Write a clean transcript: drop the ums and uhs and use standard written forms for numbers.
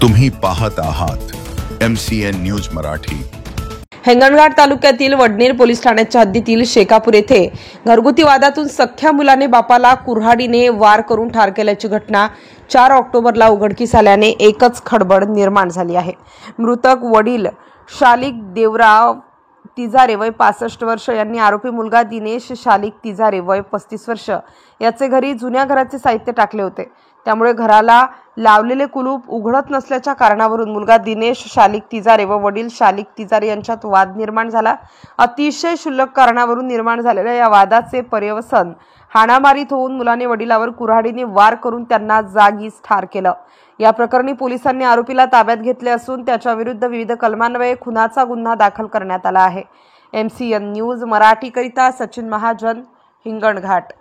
तुम्ही पाहत आहात MCN न्यूज मराठी। हिंगणघाट तालुक्यातील वडनेर पोलीस ठाण्याच्या हद्दीतील शेकापूर येथे घरगुती वादातून सख्ख्या मुलाने बापाला कुऱ्हाडीने वार करून ठार केल्याची घटना 4 ऑक्टोबरला उघडकीस आल्याने एकच खळबळ निर्माण झाली आहे। मृतक वडील शालिक देवराव तिजारे वय 65 वर्ष यांनी आरोपी मुलगा दिनेश शालिक तिजारे वय 35 वर्ष याचे घरी जुन्या घराचे साहित्य टाकले होते। त्यामुळे घराला लावलेले कुलूप उघडत नसल्याच्या कारणावरून मुलगा दिनेश शालिक तिजारे व वडील शालिक तिजारे यांच्यात वाद निर्माण झाला। अतिशय क्षुल्लक कारणावरून निर्माण झालेल्या या वादाचे पर्यवसन हाणामारीत होऊन मुलाने वडिलावर कुऱ्हाडीने वार करून त्यांना जागीच ठार केलं। या प्रकरणी पोलिसांनी आरोपीला ताब्यात घेतले असून त्याच्या विरुद्ध विविध कलमान्वये खुनाचा गुन्हा दाखल करण्यात आला आहे। MCN न्यूज मराठी करिता सचिन महाजन, हिंगणघाट।